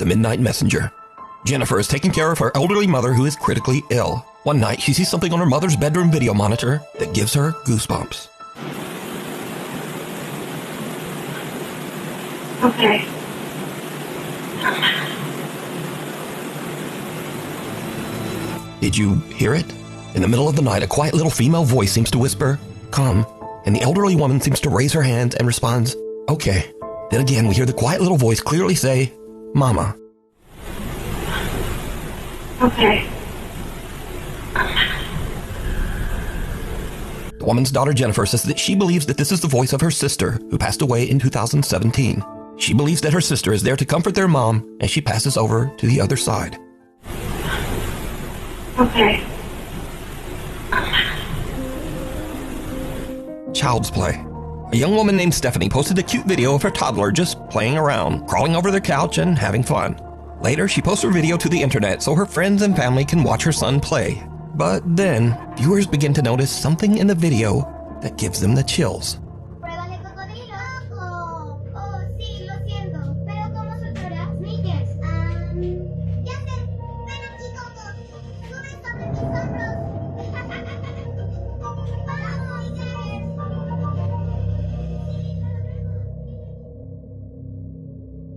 The Midnight Messenger. Jennifer is taking care of her elderly mother who is critically ill. One night, she sees something on her mother's bedroom video monitor that gives her goosebumps. Okay. Did you hear it? In the middle of the night, a quiet little female voice seems to whisper, "Come," and the elderly woman seems to raise her hand and responds, "Okay." Then again, we hear the quiet little voice clearly say, "Mama." Okay. The woman's daughter Jennifer says that she believes that this is the voice of her sister who passed away in 2017. She believes that her sister is there to comfort their mom as she passes over to the other side. Okay. Child's play. A young woman named Stephanie posted a cute video of her toddler just playing around, crawling over their couch and having fun. Later, she posts her video to the internet so her friends and family can watch her son play. But then, viewers begin to notice something in the video that gives them the chills.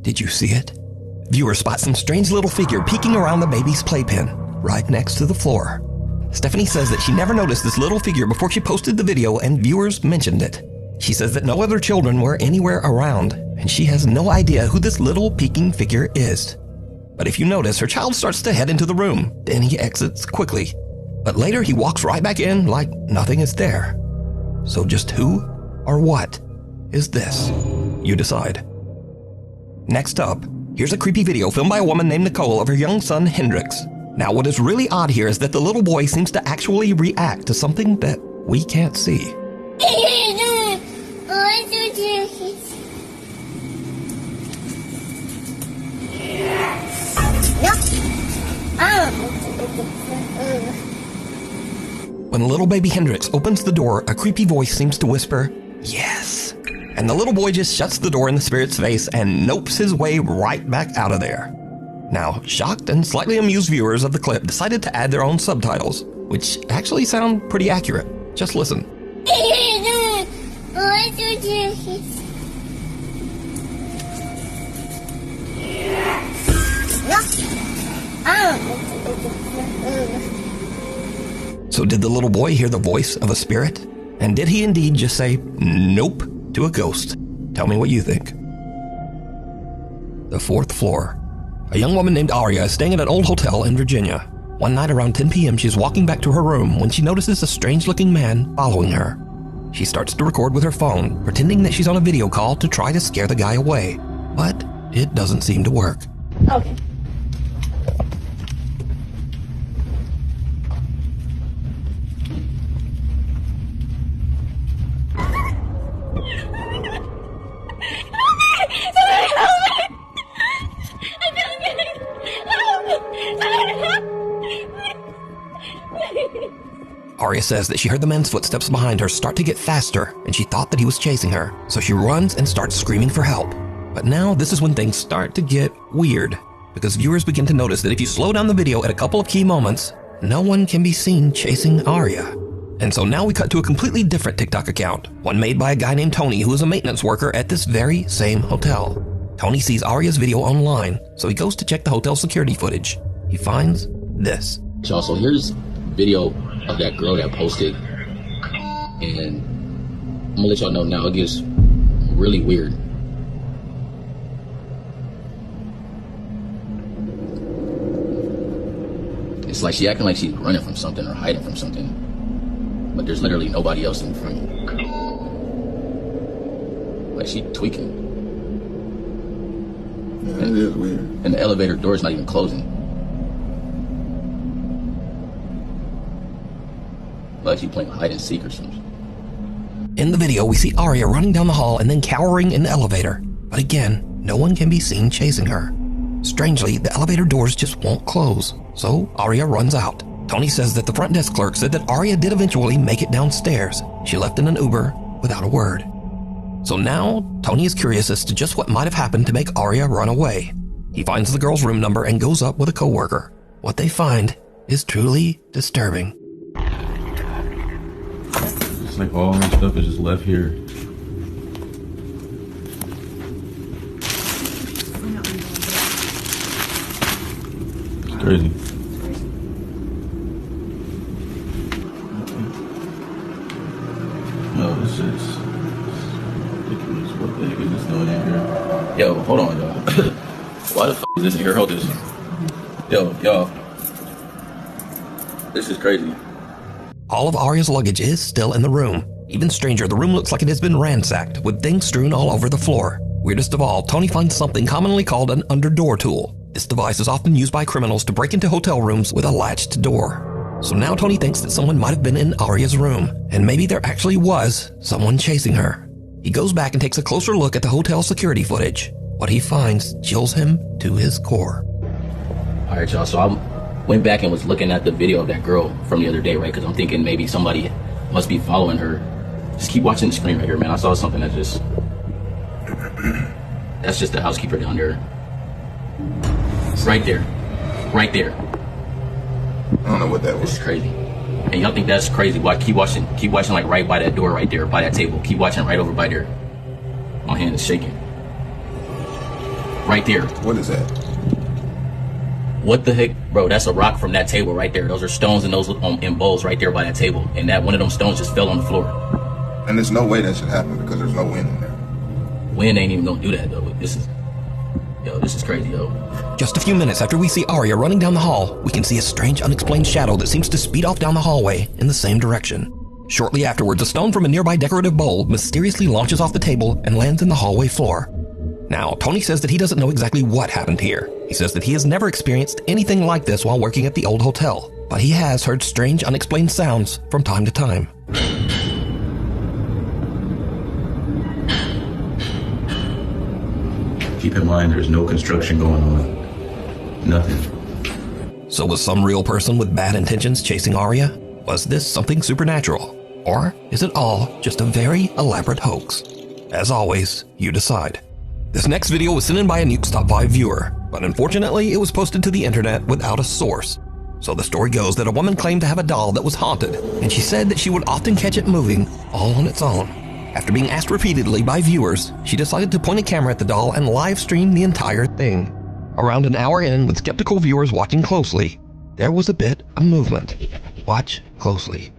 Did you see it? Viewers spot some strange little figure peeking around the baby's playpen, right next to the floor. Stephanie says that she never noticed this little figure before she posted the video and viewers mentioned it. She says that no other children were anywhere around, and she has no idea who this little peeking figure is. But if you notice, her child starts to head into the room, then he exits quickly. But later he walks right back in like nothing is there. So just who or what is this? You decide. Next up, here's a creepy video filmed by a woman named Nicole of her young son Hendrix. Now what is really odd here is that the little boy seems to actually react to something that we can't see. When little baby Hendrix opens the door, a creepy voice seems to whisper, "Yes." And the little boy just shuts the door in the spirit's face and nopes his way right back out of there. Now, shocked and slightly amused viewers of the clip decided to add their own subtitles, which actually sound pretty accurate. Just listen. So did the little boy hear the voice of a spirit? And did he indeed just say nope to a ghost? Tell me what you think. The fourth floor. A young woman named Aria is staying at an old hotel in Virginia. One night around 10 p.m. she's walking back to her room when she notices a strange-looking man following her. She starts to record with her phone, pretending that she's on a video call to try to scare the guy away. But it doesn't seem to work. Okay. Aria says that she heard the man's footsteps behind her start to get faster, and she thought that he was chasing her, so she runs and starts screaming for help. But now this is when things start to get weird, because viewers begin to notice that if you slow down the video at a couple of key moments, no one can be seen chasing Aria. And so now we cut to a completely different TikTok account, one made by a guy named Tony who is a maintenance worker at this very same hotel. Tony sees Aria's video online, so he goes to check the hotel security footage. He finds this. So here's video of that girl that posted, and I'm gonna let y'all know now, it gets really weird. It's like she acting like she's running from something or hiding from something, but there's literally nobody else in front. Like she tweaking. That is weird. And the elevator door is not even closing. Like she playing hide and seek or something. In the video, we see Aria running down the hall and then cowering in the elevator. But again, no one can be seen chasing her. Strangely, the elevator doors just won't close, so Aria runs out. Tony says that the front desk clerk said that Aria did eventually make it downstairs. She left in an Uber without a word. So now, Tony is curious as to just what might have happened to make Aria run away. He finds the girl's room number and goes up with a coworker. What they find is truly disturbing. It's like all my stuff is just left here. It's crazy. No, this shit's ridiculous. What the heck is this doing in here? Yo, hold on, y'all. Why the f is this in here? Hold this. Yo, y'all. This is crazy. All of Aria's luggage is still in the room. Even stranger, the room looks like it has been ransacked, with things strewn all over the floor. Weirdest of all, Tony finds something commonly called an underdoor tool. This device is often used by criminals to break into hotel rooms with a latched door. So now Tony thinks that someone might have been in Aria's room, and maybe there actually was someone chasing her. He goes back and takes a closer look at the hotel security footage. What he finds chills him to his core. All right, y'all. So I went back and was looking at the video of that girl from the other day, right? Because I'm thinking maybe somebody must be following her. Just keep watching the screen right here, man. I saw something that just... That's just the housekeeper down there. Right there. Right there. I don't know what that was. This is crazy. And y'all think that's crazy? Why keep watching like right by that door right there, by that table. Keep watching right over by there. My hand is shaking. Right there. What is that? What the heck? Bro, that's a rock from that table right there. Those are stones and those in bowls right there by that table. And that one of them stones just fell on the floor. And there's no way that should happen because there's no wind in there. Wind ain't even gonna do that though. This is crazy, yo. Just a few minutes after we see Aria running down the hall, we can see a strange unexplained shadow that seems to speed off down the hallway in the same direction. Shortly afterwards, a stone from a nearby decorative bowl mysteriously launches off the table and lands in the hallway floor. Now, Tony says that he doesn't know exactly what happened here. He says that he has never experienced anything like this while working at the old hotel, but he has heard strange unexplained sounds from time to time. Keep in mind, there's no construction going on. Nothing. So was some real person with bad intentions chasing Aria? Was this something supernatural? Or is it all just a very elaborate hoax? As always, you decide. This next video was sent in by a Nukes Top 5 viewer, but unfortunately it was posted to the internet without a source. So the story goes that a woman claimed to have a doll that was haunted, and she said that she would often catch it moving all on its own. After being asked repeatedly by viewers, she decided to point a camera at the doll and live stream the entire thing. Around an hour in, with skeptical viewers watching closely, there was a bit of movement. Watch closely.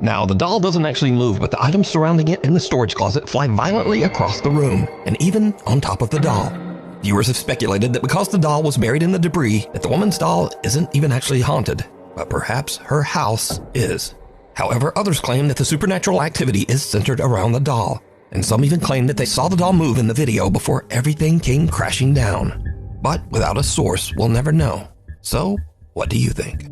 Now, the doll doesn't actually move, but the items surrounding it in the storage closet fly violently across the room, and even on top of the doll. Viewers have speculated that because the doll was buried in the debris, that the woman's doll isn't even actually haunted, but perhaps her house is. However, others claim that the supernatural activity is centered around the doll, and some even claim that they saw the doll move in the video before everything came crashing down. But without a source, we'll never know. So, what do you think?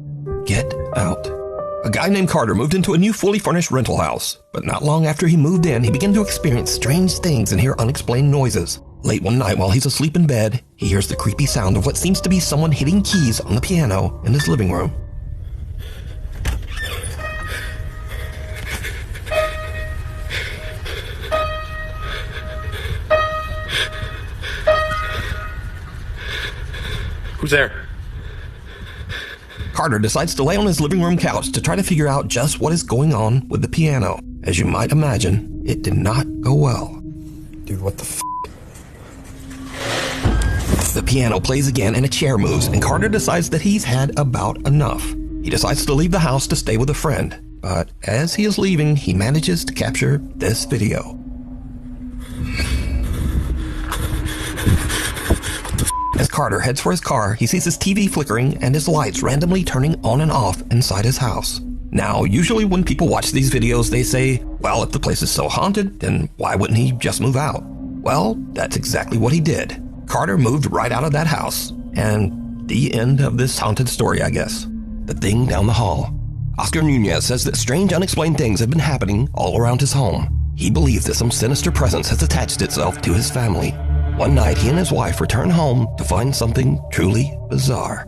Get out. A guy named Carter moved into a new fully furnished rental house, but not long after he moved in, he began to experience strange things and hear unexplained noises. Late one night while he's asleep in bed, he hears the creepy sound of what seems to be someone hitting keys on the piano in his living room. Who's there? Carter decides to lay on his living room couch to try to figure out just what is going on with the piano. As you might imagine, it did not go well. Dude, what the f***? The piano plays again and a chair moves, and Carter decides that he's had about enough. He decides to leave the house to stay with a friend, but as he is leaving, he manages to capture this video. As Carter heads for his car, he sees his TV flickering and his lights randomly turning on and off inside his house. Now, usually when people watch these videos, they say, well, if the place is so haunted, then why wouldn't he just move out? Well, that's exactly what he did. Carter moved right out of that house. And the end of this haunted story, I guess. The thing down the hall. Oscar Nunez says that strange, unexplained things have been happening all around his home. He believes that some sinister presence has attached itself to his family. One night, he and his wife return home to find something truly bizarre.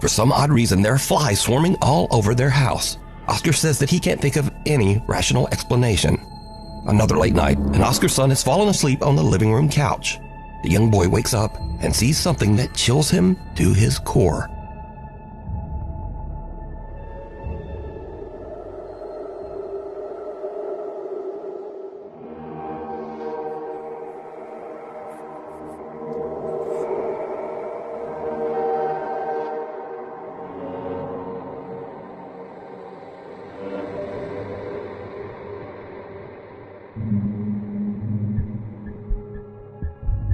For some odd reason, there are flies swarming all over their house. Oscar says that he can't think of any rational explanation. Another late night, and Oscar's son has fallen asleep on the living room couch. The young boy wakes up and sees something that chills him to his core.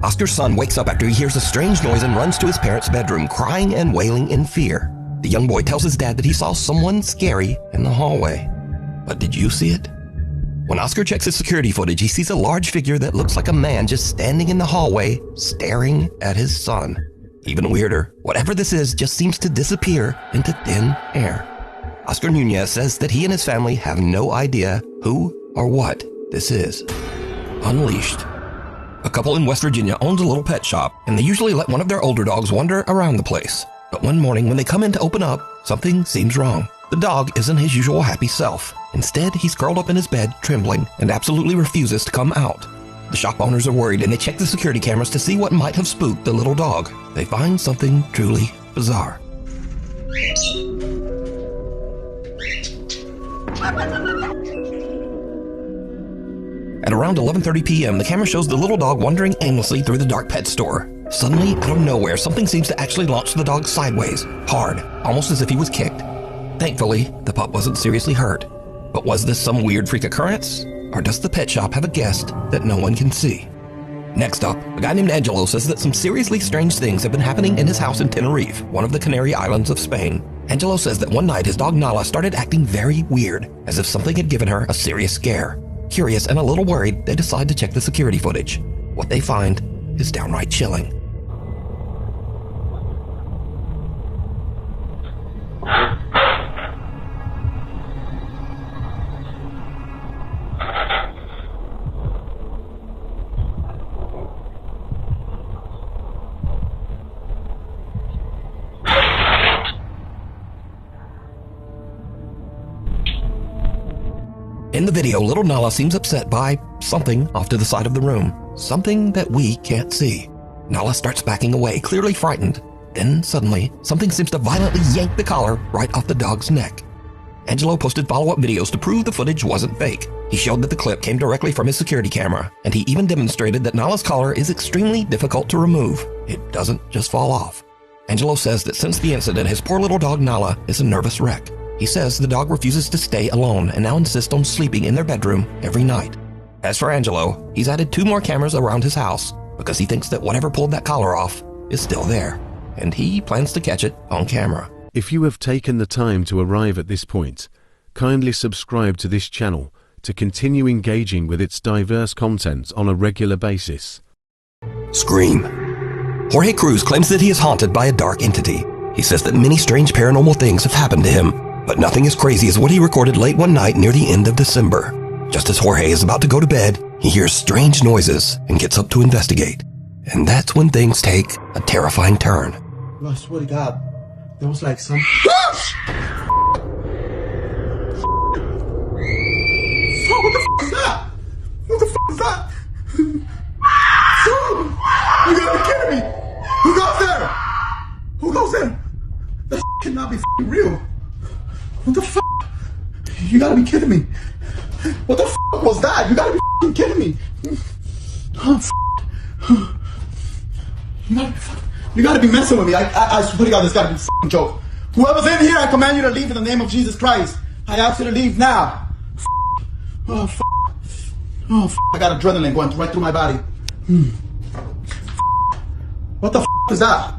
Oscar's son wakes up after he hears a strange noise and runs to his parents' bedroom, crying and wailing in fear. The young boy tells his dad that he saw someone scary in the hallway. But did you see it? When Oscar checks his security footage, he sees a large figure that looks like a man just standing in the hallway, staring at his son. Even weirder, whatever this is just seems to disappear into thin air. Oscar Nunez says that he and his family have no idea who or what this is. Unleashed. A couple in West Virginia owns a little pet shop, and they usually let one of their older dogs wander around the place. But one morning when they come in to open up, something seems wrong. The dog isn't his usual happy self. Instead, he's curled up in his bed, trembling, and absolutely refuses to come out. The shop owners are worried, and they check the security cameras to see what might have spooked the little dog. They find something truly bizarre. At around 11:30 p.m., the camera shows the little dog wandering aimlessly through the dark pet store. Suddenly, out of nowhere, something seems to actually launch the dog sideways, hard, almost as if he was kicked. Thankfully, the pup wasn't seriously hurt. But was this some weird freak occurrence? Or does the pet shop have a guest that no one can see? Next up, a guy named Angelo says that some seriously strange things have been happening in his house in Tenerife, one of the Canary Islands of Spain. Angelo says that one night his dog Nala started acting very weird, as if something had given her a serious scare. Curious and a little worried, they decide to check the security footage. What they find is downright chilling. In the video, little Nala seems upset by something off to the side of the room, something that we can't see. Nala starts backing away, clearly frightened. Then suddenly, something seems to violently yank the collar right off the dog's neck. Angelo posted follow-up videos to prove the footage wasn't fake. He showed that the clip came directly from his security camera, and he even demonstrated that Nala's collar is extremely difficult to remove. It doesn't just fall off. Angelo says that since the incident, his poor little dog Nala is a nervous wreck. He says the dog refuses to stay alone and now insists on sleeping in their bedroom every night. As for Angelo, he's added 2 more cameras around his house because he thinks that whatever pulled that collar off is still there, and he plans to catch it on camera. If you have taken the time to arrive at this point, kindly subscribe to this channel to continue engaging with its diverse content on a regular basis. Scream. Jorge Cruz claims that he is haunted by a dark entity. He says that many strange paranormal things have happened to him, but nothing as crazy as what he recorded late one night near the end of December. Just as Jorge is about to go to bed, he hears strange noises and gets up to investigate. And that's when things take a terrifying turn. I swear to God, there was like some... What the f*** is that? What the f*** is that? Dude! You gotta be kidding me! Who goes there? real. What the f***? You gotta be kidding me. What the f*** was that? You gotta be f***ing kidding me. Oh, f***. You gotta be messing with me. I swear to God, this gotta be a f***ing joke. Whoever's in here, I command you to leave in the name of Jesus Christ. I ask you to leave now. Oh, f***. Oh, f***. I got adrenaline going right through my body. What the f*** is that?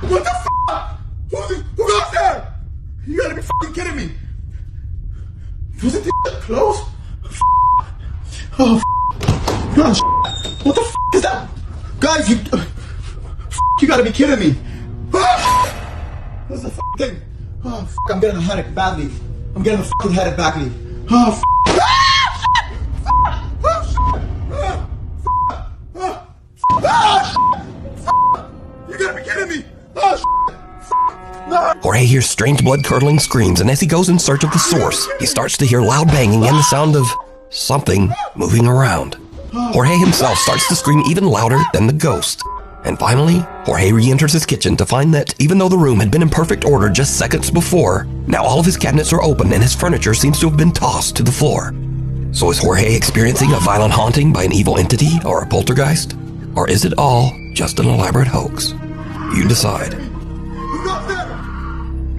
What the f***? Who goes there? You gotta be f***ing kidding me. Wasn't this close? Oh, gosh. What the f*** is that? Guys, you gotta be kidding me. What's the f*** thing? Oh, f***, I'm getting a headache badly. I'm getting a f***ing headache badly. Oh, f***. You gotta be kidding me. Oh, Jorge hears strange blood-curdling screams, and as he goes in search of the source, he starts to hear loud banging and the sound of something moving around. Jorge himself starts to scream even louder than the ghost. And finally, Jorge re-enters his kitchen to find that even though the room had been in perfect order just seconds before, now all of his cabinets are open and his furniture seems to have been tossed to the floor. So is Jorge experiencing a violent haunting by an evil entity or a poltergeist? Or is it all just an elaborate hoax? You decide.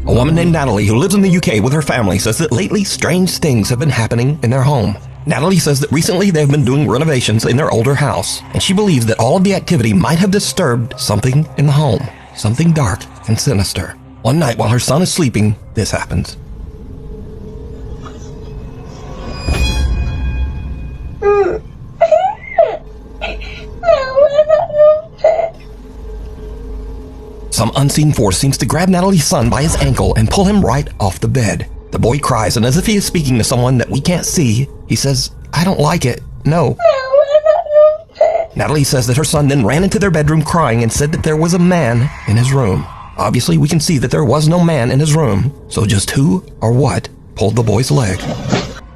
A woman named Natalie, who lives in the UK with her family, says that lately strange things have been happening in their home. Natalie says that recently they've been doing renovations in their older house, and she believes that all of the activity might have disturbed something in the home, something dark and sinister. One night while her son is sleeping, this happens. Some unseen force seems to grab Natalie's son by his ankle and pull him right off the bed. The boy cries, and as if he is speaking to someone that we can't see, he says, "I don't like it. No." Natalie says that her son then ran into their bedroom crying and said that there was a man in his room. Obviously, we can see that there was no man in his room, so just who or what pulled the boy's leg?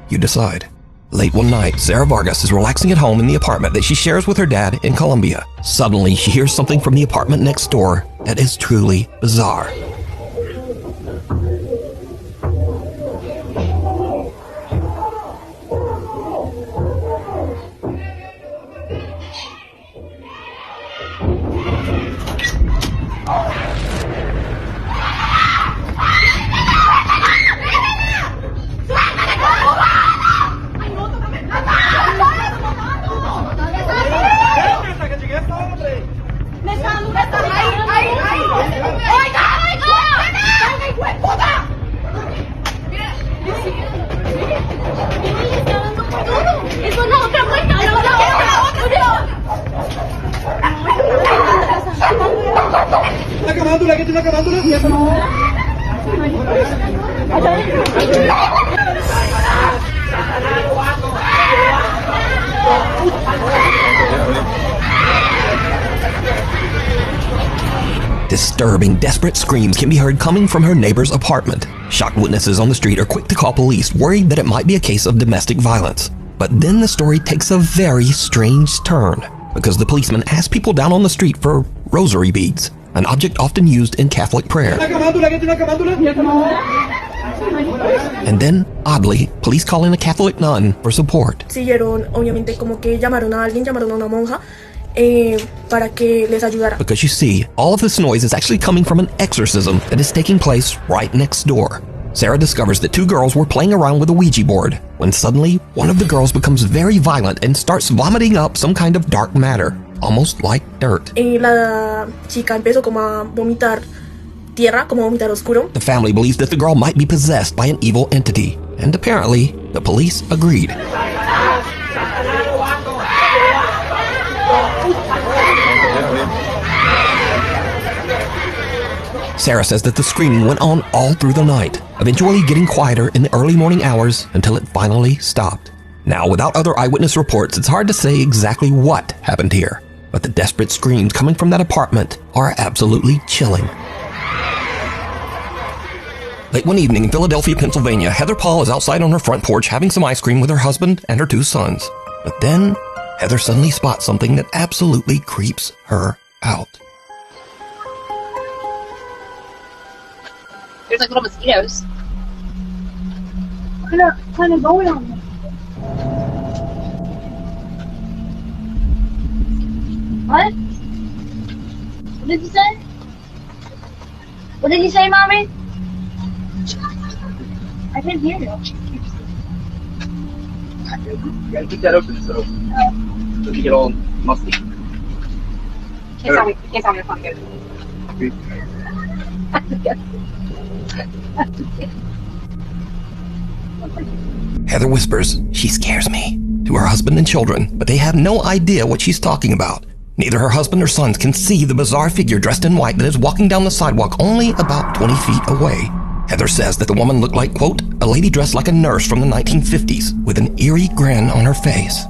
You decide. Late one night, Sarah Vargas is relaxing at home in the apartment that she shares with her dad in Colombia. Suddenly, she hears something from the apartment next door that is truly bizarre. Disturbing, desperate screams can be heard coming from her neighbor's apartment. Shocked witnesses on the street are quick to call police, worried that it might be a case of domestic violence. But then the story takes a very strange turn, because the policeman asks people down on the street for rosary beads, an object often used in Catholic prayer. And then, oddly, police call in a Catholic nun for support. Obviamente como que llamaron a alguien, llamaron a una monja para que les ayudara. Because you see, all of this noise is actually coming from an exorcism that is taking place right next door. Sarah discovers that two girls were playing around with a Ouija board when suddenly one of the girls becomes very violent and starts vomiting up some kind of dark matter, almost like dirt. La chica empezó como a vomitar tierra, como vomitar oscuro. The family believes that the girl might be possessed by an evil entity, and apparently the police agreed. Sarah says that the screaming went on all through the night, eventually getting quieter in the early morning hours until it finally stopped. Now, without other eyewitness reports, it's hard to say exactly what happened here, but the desperate screams coming from that apartment are absolutely chilling. Late one evening in Philadelphia, Pennsylvania, Heather Paul is outside on her front porch having some ice cream with her husband and her two sons. But then, Heather suddenly spots something that absolutely creeps her out. There's like little mosquitoes. What kind of going on? What? What did you say? What did you say, Mommy? I didn't hear you. You gotta keep that open so you get all musty. Can't tell me if I'm good. Heather whispers she scares me to her husband and children, but they have no idea what she's talking about. Neither her husband or sons can see the bizarre figure dressed in white that is walking down the sidewalk only about 20 feet away. Heather says that the woman looked like, quote, a lady dressed like a nurse from the 1950s with an eerie grin on her face.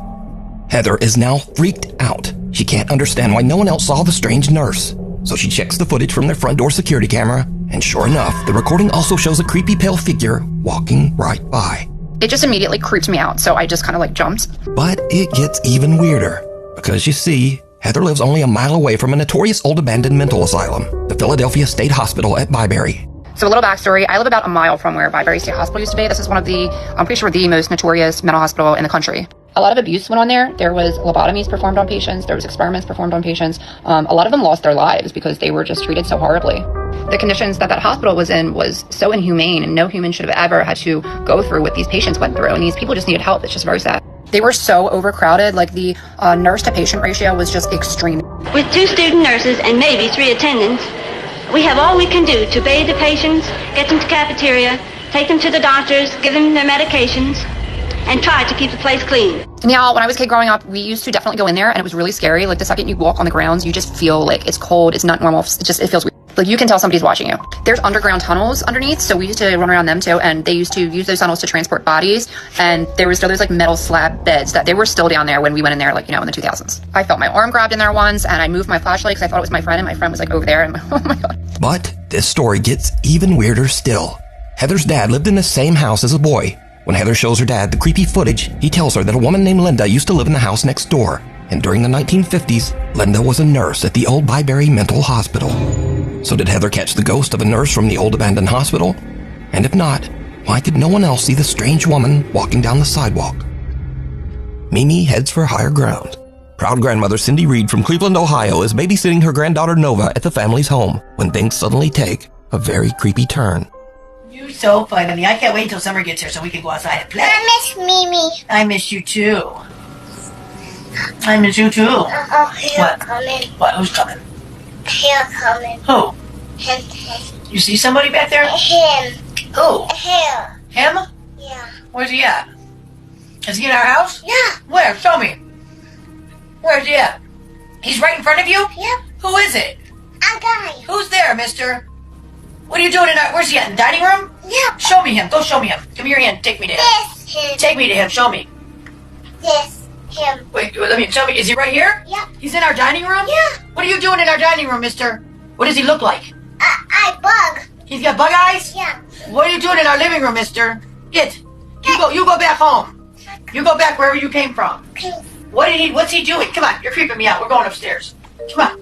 Heather is now freaked out. She can't understand why no one else saw the strange nurse. So she checks the footage from their front door security camera, and sure enough, the recording also shows a creepy pale figure walking right by. It just immediately creeped me out, so I just kind of like jumped. But it gets even weirder, because you see, Heather lives only a mile away from a notorious old abandoned mental asylum, the Philadelphia State Hospital at Byberry. So a little backstory, I live about a mile from where Byberry State Hospital used to be. This is one of the, I'm pretty sure, the most notorious mental hospital in the country. A lot of abuse went on there. There was lobotomies performed on patients. There was experiments performed on patients. A lot of them lost their lives because they were just treated so horribly. The conditions that hospital was in was so inhumane, and no human should have ever had to go through what these patients went through. And these people just needed help. It's just very sad. They were so overcrowded, like the nurse to patient ratio was just extreme. With 2 student nurses and maybe 3 attendants, we have all we can do to bathe the patients, get them to cafeteria, take them to the doctors, give them their medications, and try to keep the place clean. Now, when I was a kid growing up, we used to definitely go in there, and it was really scary. Like the second you walk on the grounds, you just feel like it's cold, it's not normal, it feels weird. Like you can tell somebody's watching you. There's underground tunnels underneath, so we used to run around them too, and they used to use those tunnels to transport bodies, and there was still those like metal slab beds that they were still down there when we went in there, like, you know, in the 2000s. I felt my arm grabbed in there once, and I moved my flashlight because I thought it was my friend, and my friend was like over there, and oh my god. But this story gets even weirder still. Heather's dad lived in the same house as a boy. When Heather shows her dad the creepy footage, he tells her that a woman named Linda used to live in the house next door, and during the 1950s, Linda was a nurse at the old Byberry Mental Hospital. So did Heather catch the ghost of a nurse from the old abandoned hospital? And if not, why could no one else see the strange woman walking down the sidewalk? Mimi heads for higher ground. Proud grandmother Cindy Reed from Cleveland, Ohio is babysitting her granddaughter Nova at the family's home when things suddenly take a very creepy turn. You're so funny. I can't wait until summer gets here so we can go outside and play. I miss Mimi. I miss you too. I miss you too. What? Coming. What? Who's coming? Here coming. Who? Him. You see somebody back there? Him. Who? Here. Him? Yeah. Where's he at? Is he in our house? Yeah. Where? Show me. Where's he at? He's right in front of you? Yep. Who is it? A guy. Who's there, mister? What are you doing in our... Where's he at? In the dining room? Yep. Show me him. Go show me him. Give me your hand. Take me to him. This him. Take me to him. Show me. This him. Wait, let me... Tell me. Is he right here? Yep. He's in our dining room? Yeah. What are you doing in our dining room, mister? What does he look like? I bug. He's got bug eyes? Yeah. What are you doing in our living room, mister? Get. You go back home. You go back wherever you came from. Okay. What's he doing? Come on, you're creeping me out. We're going upstairs. Come on.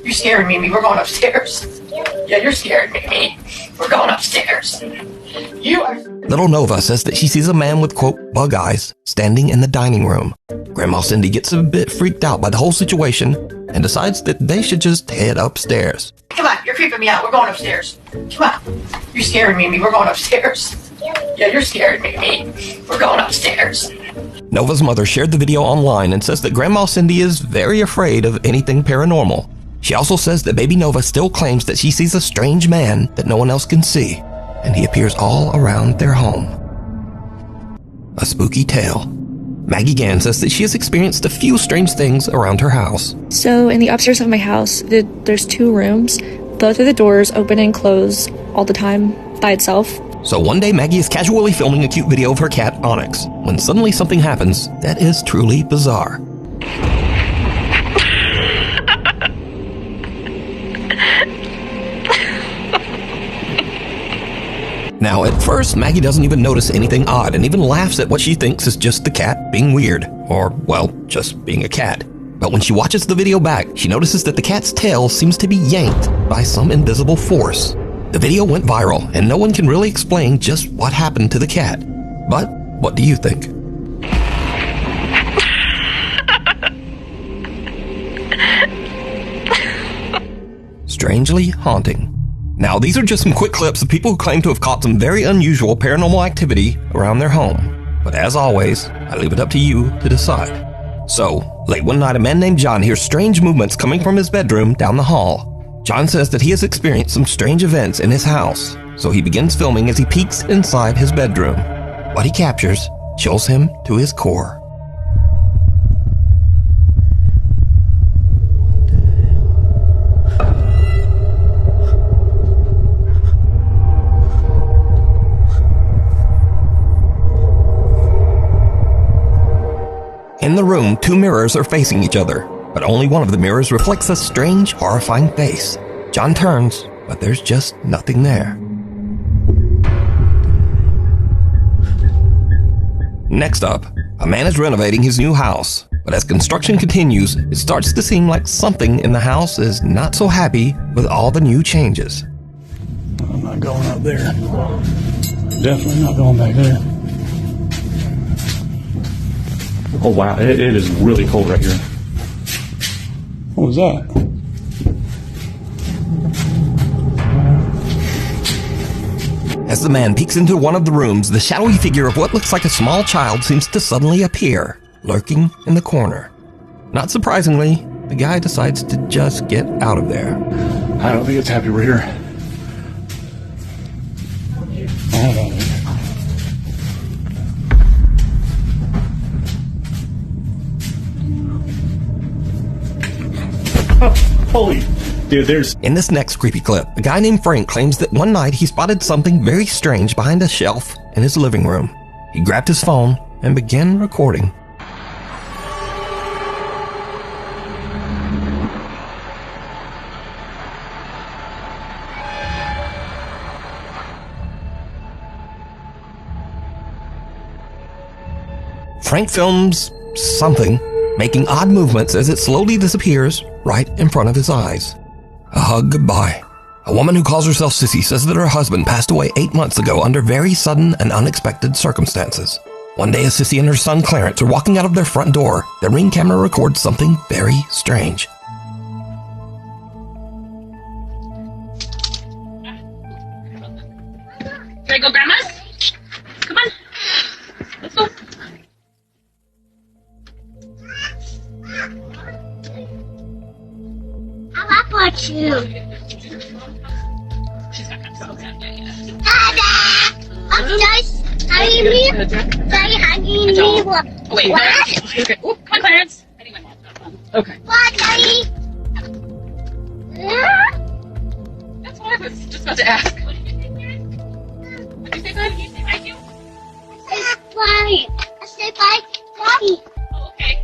You're scaring me. We're going upstairs. Yeah, you're scaring me. We're going upstairs. You are... Little Nova says that she sees a man with, quote, bug eyes standing in the dining room. Grandma Cindy gets a bit freaked out by the whole situation and decides that they should just head upstairs. Come on, you're creeping me out. We're going upstairs. Come on. You're scaring me. We're going upstairs. Yeah, you're scaring me. We're going upstairs. Nova's mother shared the video online and says that Grandma Cindy is very afraid of anything paranormal. She also says that baby Nova still claims that she sees a strange man that no one else can see, and he appears all around their home. A spooky tale. Maggie Gann says that she has experienced a few strange things around her house. So in the upstairs of my house, there's 2 rooms. Both of the doors open and close all the time by itself. So one day Maggie is casually filming a cute video of her cat Onyx, when suddenly something happens that is truly bizarre. Now, at first, Maggie doesn't even notice anything odd and even laughs at what she thinks is just the cat being weird, or, well, just being a cat. But when she watches the video back, she notices that the cat's tail seems to be yanked by some invisible force. The video went viral, and no one can really explain just what happened to the cat. But what do you think? Strangely haunting. Now, these are just some quick clips of people who claim to have caught some very unusual paranormal activity around their home. But as always, I leave it up to you to decide. So, late one night, a man named John hears strange movements coming from his bedroom down the hall. John says that he has experienced some strange events in his house, so he begins filming as he peeks inside his bedroom. What he captures chills him to his core. In the room, two mirrors are facing each other, but only one of the mirrors reflects a strange, horrifying face. John turns, but there's just nothing there. Next up, a man is renovating his new house, but as construction continues, it starts to seem like something in the house is not so happy with all the new changes. I'm not going up there. Definitely not going back there. Oh wow, it is really cold right here. What was that? As the man peeks into one of the rooms, the shadowy figure of what looks like a small child seems to suddenly appear, lurking in the corner. Not surprisingly, the guy decides to just get out of there. I don't think it's happy right here. I don't know. Holy, dude, there's... In this next creepy clip, a guy named Frank claims that one night he spotted something very strange behind a shelf in his living room. He grabbed his phone and began recording. Frank films something, making odd movements as it slowly disappears right in front of his eyes. A hug goodbye. A woman who calls herself Sissy says that her husband passed away 8 months ago under very sudden and unexpected circumstances. One day, as Sissy and her son Clarence are walking out of their front door, the Ring camera records something very strange. Can I go, Grandma's? Come on. Let's go. How about you? Dada! I'm just hugging me. Daddy hugging me. What? Wait, what? Okay. Ooh, come on, Clarence. I think my mom's got one. Okay. What, Daddy? That's what I was just about to ask. What did you say, Clarence? What did you say, Daddy? Did you say thank you? I said bye. I said bye, Daddy. Oh, okay.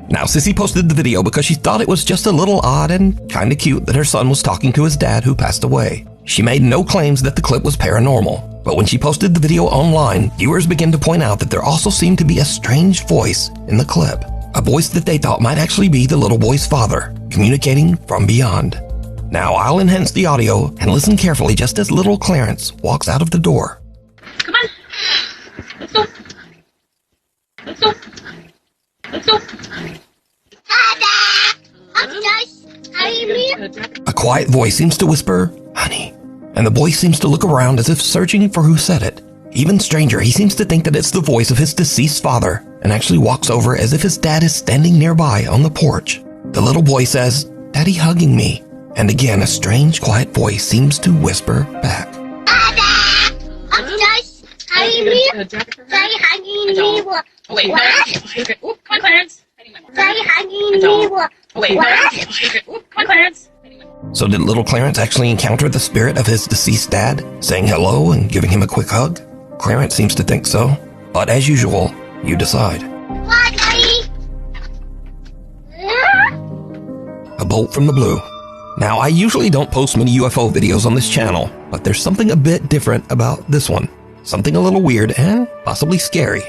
Now, Sissy posted the video because she thought it was just a little odd and kinda cute that her son was talking to his dad who passed away. She made no claims that the clip was paranormal, but when she posted the video online, viewers began to point out that there also seemed to be a strange voice in the clip. A voice that they thought might actually be the little boy's father, communicating from beyond. Now, I'll enhance the audio and listen carefully just as little Clarence walks out of the door. Come on. Let's go. Let's go. Let's go. Dada! I'm just hugging me. A quiet voice seems to whisper, "Honey," and the boy seems to look around as if searching for who said it. Even stranger, he seems to think that it's the voice of his deceased father and actually walks over as if his dad is standing nearby on the porch. The little boy says, "Daddy hugging me," and again a strange quiet voice seems to whisper back. Dada! I'm just hugging me. Daddy hugging me. What? Wait, What? okay. Ooh, come on, Clarence. Daddy hugging me. What? Wait, What? okay. Ooh, come on, Clarence. So did little Clarence actually encounter the spirit of his deceased dad, saying hello and giving him a quick hug? Clarence seems to think so, but as usual, you decide. What, Daddy? A bolt from the blue. Now, I usually don't post many UFO videos on this channel, but there's something a bit different about this one. Something a little weird and possibly scary.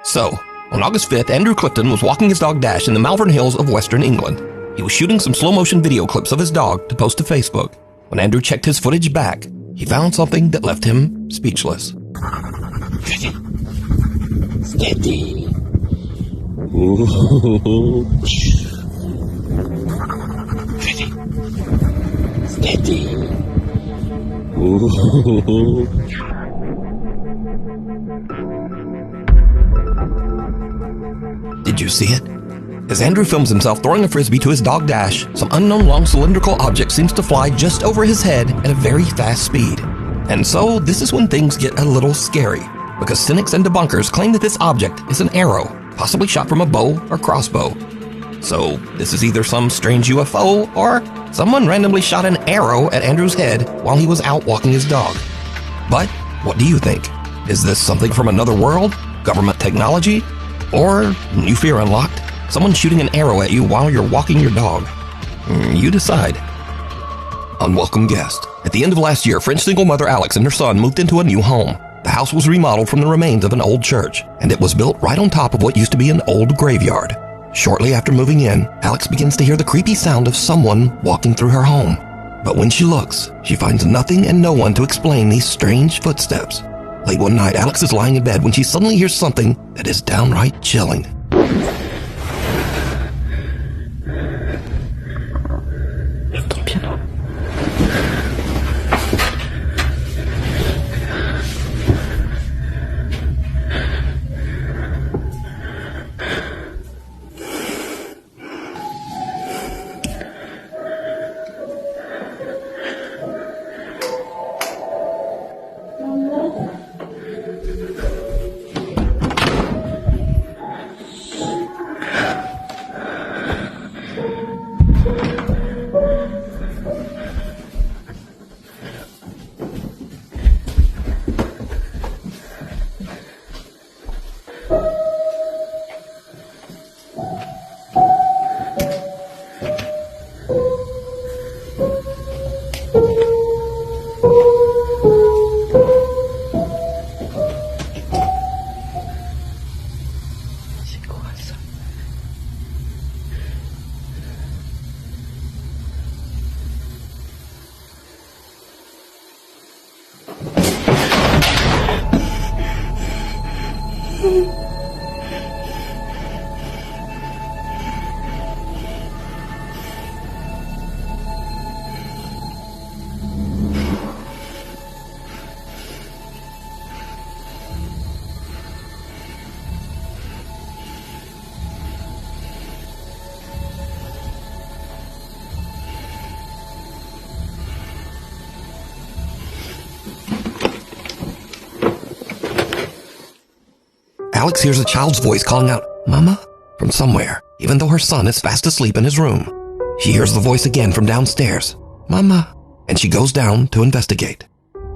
So, on August 5th, Andrew Clifton was walking his dog Dash in the Malvern Hills of Western England. He was shooting some slow-motion video clips of his dog to post to Facebook. When Andrew checked his footage back, he found something that left him speechless. Steady. Steady. Did you see it? As Andrew films himself throwing a frisbee to his dog Dash, some unknown long cylindrical object seems to fly just over his head at a very fast speed. And so, this is when things get a little scary, because cynics and debunkers claim that this object is an arrow, possibly shot from a bow or crossbow. So, this is either some strange UFO, or someone randomly shot an arrow at Andrew's head while he was out walking his dog. But, what do you think? Is this something from another world? Government technology? Or, new fear unlocked? Someone shooting an arrow at you while you're walking your dog? You decide. Unwelcome guest. At the end of last year, French single mother Alex and her son moved into a new home. The house was remodeled from the remains of an old church, and it was built right on top of what used to be an old graveyard. Shortly after moving in, Alex begins to hear the creepy sound of someone walking through her home. But when she looks, she finds nothing and no one to explain these strange footsteps. Late one night, Alex is lying in bed when she suddenly hears something that is downright chilling. Alex hears a child's voice calling out, "Mama?" from somewhere, even though her son is fast asleep in his room. She hears the voice again from downstairs, "Mama," and she goes down to investigate.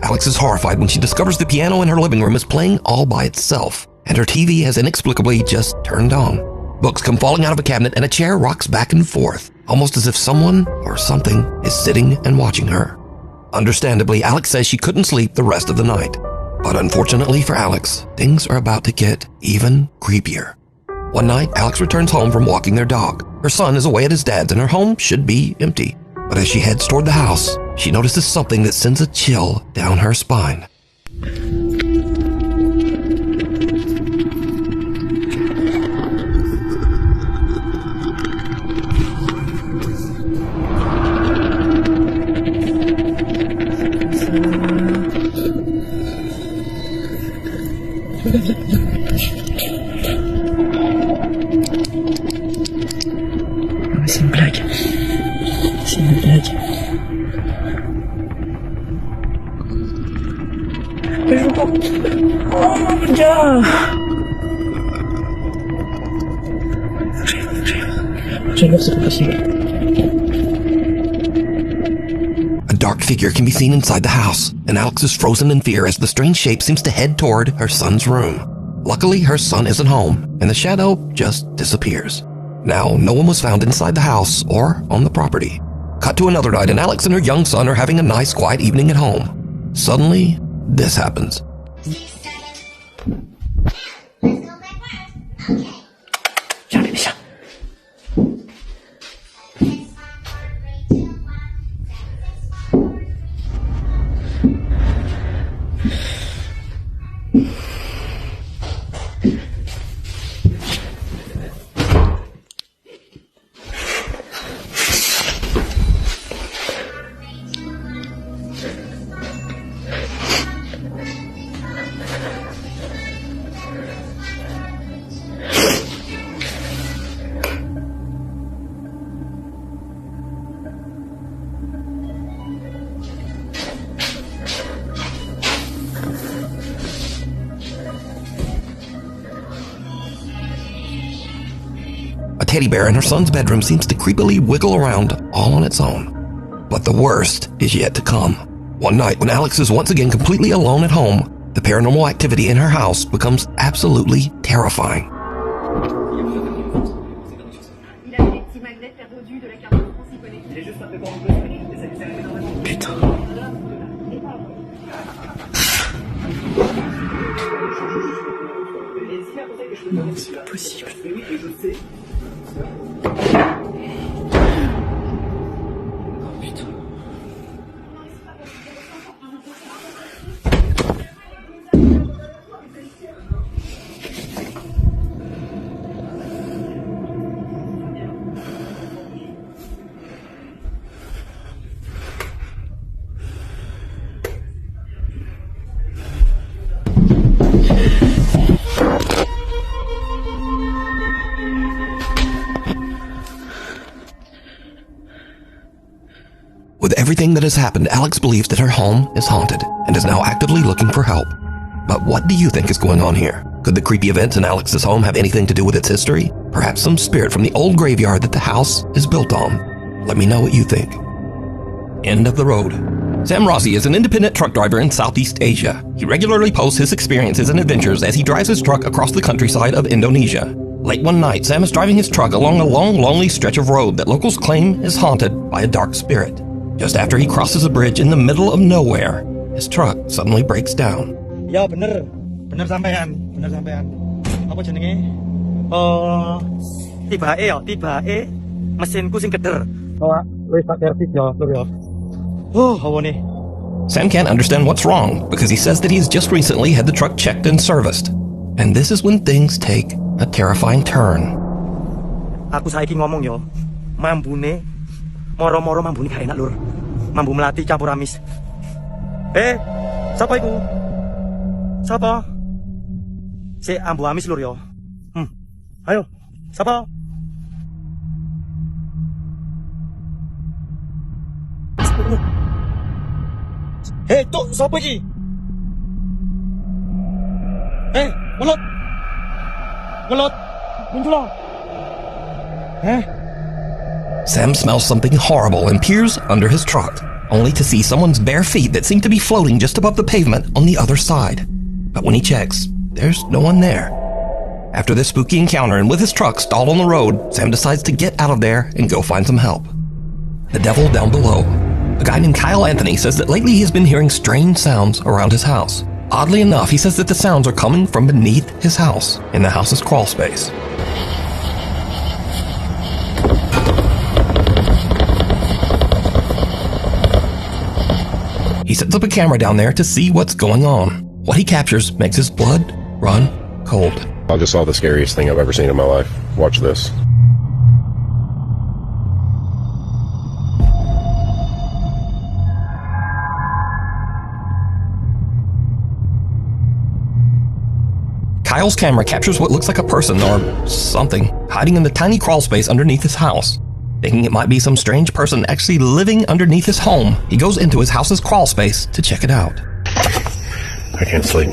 Alex is horrified when she discovers the piano in her living room is playing all by itself, and her TV has inexplicably just turned on. Books come falling out of a cabinet and a chair rocks back and forth, almost as if someone or something is sitting and watching her. Understandably, Alex says she couldn't sleep the rest of the night. But unfortunately for Alex, things are about to get even creepier. One night, Alex returns home from walking their dog. Her son is away at his dad's and her home should be empty. But as she heads toward the house, she notices something that sends a chill down her spine. C'est une blague. C'est une blague. Je veux pas. Oh mon gars. J'allais voir, c'est pas possible. A dark figure can be seen inside the house, and Alex is frozen in fear as the strange shape seems to head toward her son's room. Luckily, her son isn't home, and the shadow just disappears. Now, no one was found inside the house or on the property. Cut to another night, and Alex and her young son are having a nice, quiet evening at home. Suddenly, this happens. Viens, bébé, viens. teddy bear in her son's bedroom seems to creepily wiggle around all on its own. But the worst is yet to come. One night, when Alex is once again completely alone at home, the paranormal activity in her house becomes absolutely terrifying. Non, c'est pas possible. With everything that has happened, Alex believes that her home is haunted and is now actively looking for help. But what do you think is going on here? Could the creepy events in Alex's home have anything to do with its history? Perhaps some spirit from the old graveyard that the house is built on? Let me know what you think. End of the road. Sam Rossi is an independent truck driver in Southeast Asia. He regularly posts his experiences and adventures as he drives his truck across the countryside of Indonesia. Late one night, Sam is driving his truck along a long, lonely stretch of road that locals claim is haunted by a dark spirit. Just after he crosses a bridge in the middle of nowhere, his truck suddenly breaks down. Ya bener sampean, Apa jenenge? Tibake mesinku sing keder. Wis tak servis ya, Lur ya. Hawane. Sam can't understand what's wrong because he says that he's just recently had the truck checked and serviced. And this is when things take a terrifying turn. Aku saiki ngomong yo, mambune moro-moro mambune gak enak, Lur. Mambu melati campur amis. Sapa iku? Sapa? Si ambu amis, Lur yo. Ayo, sapa? Tuk, sapa iki? Ngelot, muncul. Sam smells something horrible and peers under his truck, only to see someone's bare feet that seem to be floating just above the pavement on the other side. But when he checks, there's no one there. After this spooky encounter and with his truck stalled on the road, Sam decides to get out of there and go find some help. The devil down below. A guy named Kyle Anthony says that lately he has been hearing strange sounds around his house. Oddly enough, he says that the sounds are coming from beneath his house, in the house's crawl space. He sets up a camera down there to see what's going on. What he captures makes his blood run cold. I just saw the scariest thing I've ever seen in my life. Watch this. Kyle's camera captures what looks like a person or something hiding in the tiny crawl space underneath his house. Thinking it might be some strange person actually living underneath his home, he goes into his house's crawl space to check it out. I can't sleep.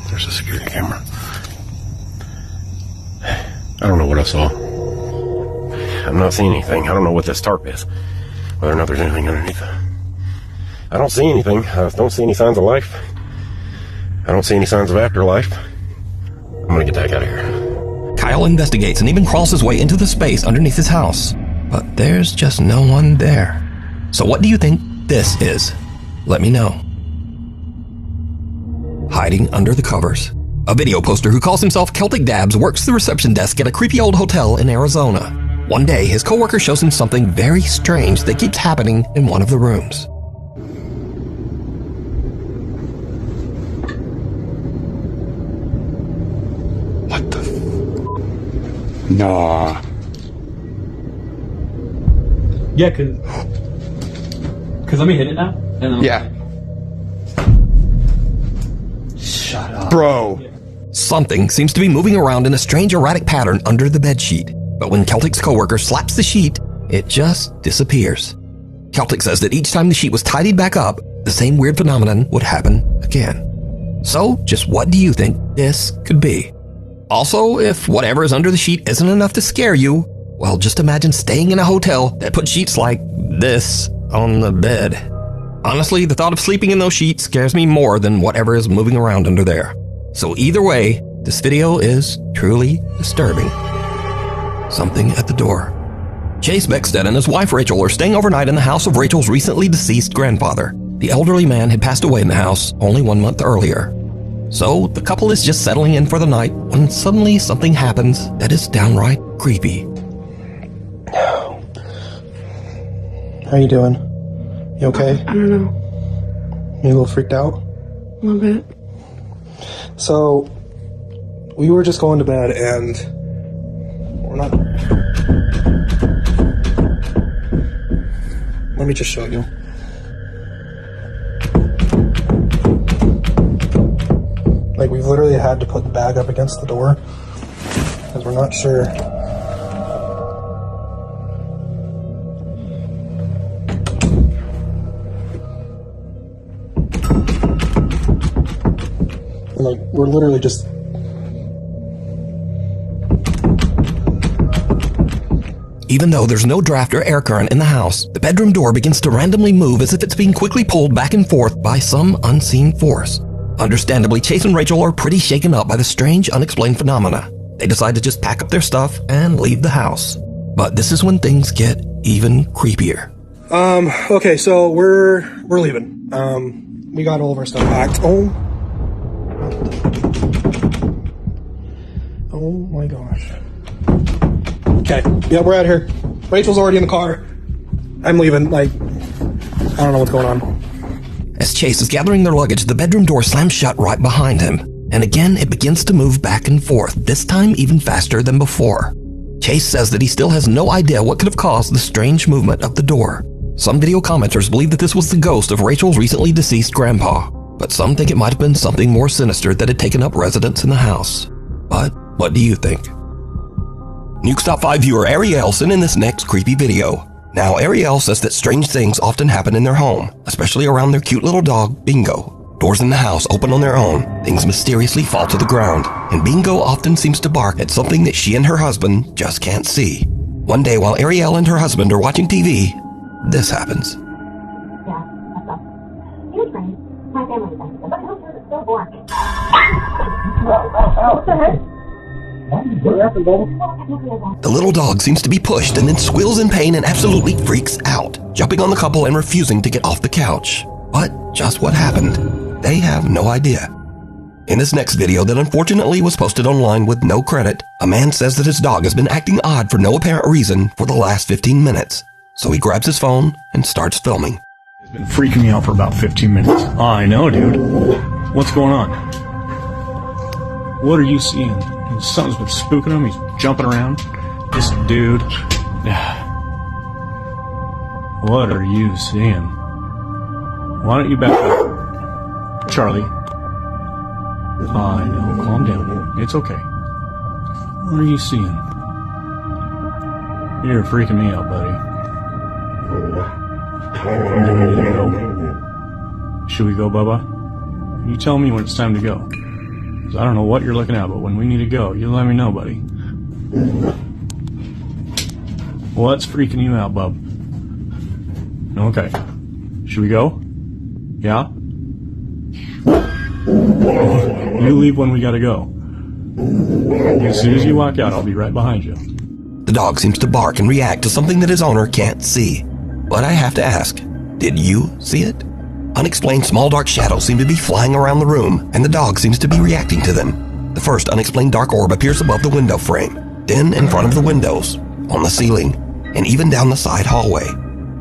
There's a security camera. I don't know what I saw. I'm not seeing anything. I don't know what this tarp is. Whether or not there's anything underneath it. I don't see anything. I don't see any signs of life. I don't see any signs of afterlife. I'm gonna get the heck out of here. Kyle investigates and even crawls his way into the space underneath his house. But there's just no one there. So what do you think this is? Let me know. Hiding under the covers. A video poster who calls himself Celtic Dabs works the reception desk at a creepy old hotel in Arizona. One day, his coworker shows him something very strange that keeps happening in one of the rooms. What the Nah. Yeah, cause let me hit it now. And yeah. Shut up. Bro. Something seems to be moving around in a strange erratic pattern under the bedsheet. But when Celtic's coworker slaps the sheet, it just disappears. Celtic says that each time the sheet was tidied back up, the same weird phenomenon would happen again. So, just what do you think this could be? Also, if whatever is under the sheet isn't enough to scare you, well, just imagine staying in a hotel that put sheets like this on the bed. Honestly, the thought of sleeping in those sheets scares me more than whatever is moving around under there. So either way, this video is truly disturbing. Something at the door. Chase Beckstead and his wife Rachel are staying overnight in the house of Rachel's recently deceased grandfather. The elderly man had passed away in the house only 1 month earlier. So the couple is just settling in for the night when suddenly something happens that is downright creepy. How you doing? You okay? I don't know. You a little freaked out? A little bit. So, we were just going to bed and we're not... Let me just show you. Like, we've literally had to put the bag up against the door because we're not sure. And like, we're literally just... Even though there's no draft or air current in the house, the bedroom door begins to randomly move as if it's being quickly pulled back and forth by some unseen force. Understandably, Chase and Rachel are pretty shaken up by the strange, unexplained phenomena. They decide to just pack up their stuff and leave the house. But this is when things get even creepier. Okay, so we're leaving. We got all of our stuff packed. Oh my gosh. Okay, yeah, we're out here. Rachel's already in the car. I'm leaving, like, I don't know what's going on. As Chase is gathering their luggage, the bedroom door slams shut right behind him. And again, it begins to move back and forth, this time even faster than before. Chase says that he still has no idea what could have caused the strange movement of the door. Some video commenters believe that this was the ghost of Rachel's recently deceased grandpa, but some think it might have been something more sinister that had taken up residence in the house. But what do you think? Nuke's Top 5 viewer Ariel sent in this next creepy video. Now, Ariel says that strange things often happen in their home, especially around their cute little dog, Bingo. Doors in the house open on their own, things mysteriously fall to the ground, and Bingo often seems to bark at something that she and her husband just can't see. One day, while Ariel and her husband are watching TV, this happens. What the heck? The little dog seems to be pushed and then squeals in pain and absolutely freaks out, jumping on the couple and refusing to get off the couch. But just what happened? They have no idea. In this next video that unfortunately was posted online with no credit, a man says that his dog has been acting odd for no apparent reason for the last 15 minutes. So he grabs his phone and starts filming. It's been freaking me out for about 15 minutes. I know, dude. What's going on? What are you seeing? Something's been spooking him. He's jumping around. This dude. What are you seeing? Why don't you back up? Charlie. I know. Calm down. It's okay. What are you seeing? You're freaking me out, buddy. Are you ready to go? Should we go, Bubba? You tell me when it's time to go. I don't know what you're looking at, but when we need to go, you let me know, buddy. What's freaking you out, bub? Okay. Should we go? Yeah? You leave when we gotta go. As soon as you walk out, I'll be right behind you. The dog seems to bark and react to something that his owner can't see. But I have to ask, did you see it? Unexplained small dark shadows seem to be flying around the room, and the dog seems to be reacting to them. The first unexplained dark orb appears above the window frame, then in front of the windows, on the ceiling, and even down the side hallway.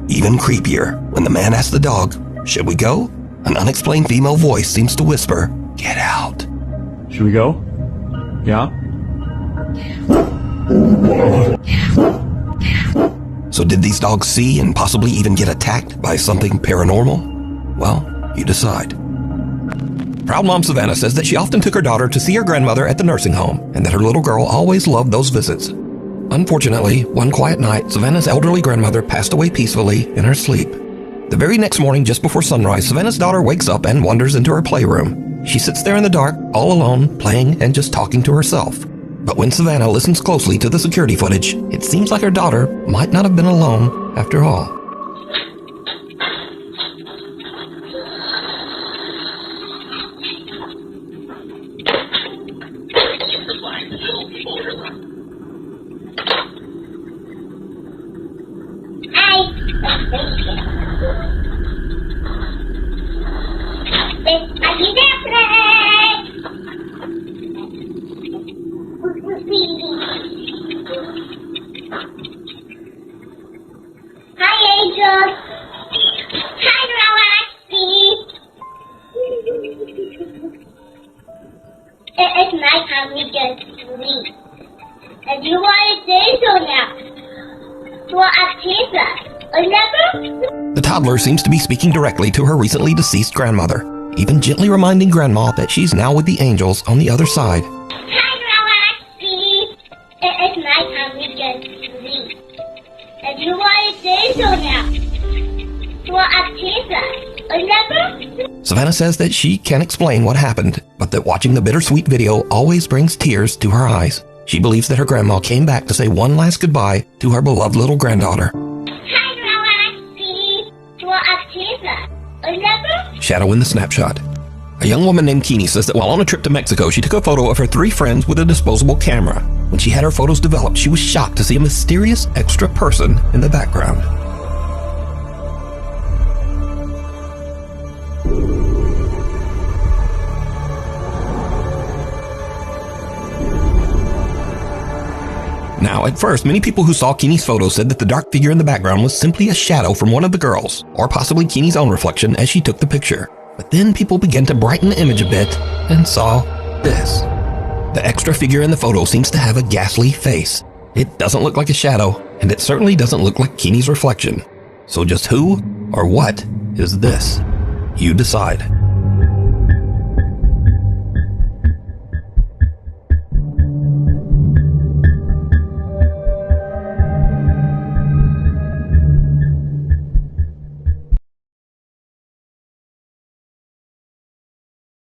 Even creepier, when the man asks the dog, "Should we go?" an unexplained female voice seems to whisper, "Get out." Should we go? Yeah? So did these dogs see and possibly even get attacked by something paranormal? Well, you decide. Proud mom Savannah says that she often took her daughter to see her grandmother at the nursing home and that her little girl always loved those visits. Unfortunately, one quiet night, Savannah's elderly grandmother passed away peacefully in her sleep. The very next morning, just before sunrise, Savannah's daughter wakes up and wanders into her playroom. She sits there in the dark, all alone, playing and just talking to herself. But when Savannah listens closely to the security footage, it seems like her daughter might not have been alone after all. Hi, Angel. Hi, Roxy. It's nighttime. We get sleep. And you want to say so now? Well, Activa. Remember? The toddler seems to be speaking directly to her recently deceased grandmother, even gently reminding Grandma that she's now with the angels on the other side. Hi, Roxy. It's nighttime. We get sleep. And you want to say so now? Well, Activa. Remember? Savannah says that she can't explain what happened, but that watching the bittersweet video always brings tears to her eyes. She believes that her grandma came back to say one last goodbye to her beloved little granddaughter. Hi, Roxy. Well, Activa. Remember? Shadow in the snapshot. A young woman named Keeney says that while on a trip to Mexico, she took a photo of her 3 friends with a disposable camera. When she had her photos developed, she was shocked to see a mysterious extra person in the background. Now, at first, many people who saw Keeney's photo said that the dark figure in the background was simply a shadow from one of the girls, or possibly Keeney's own reflection as she took the picture. But then people began to brighten the image a bit and saw this. The extra figure in the photo seems to have a ghastly face. It doesn't look like a shadow, and it certainly doesn't look like Keeney's reflection. So just who or what is this? You decide.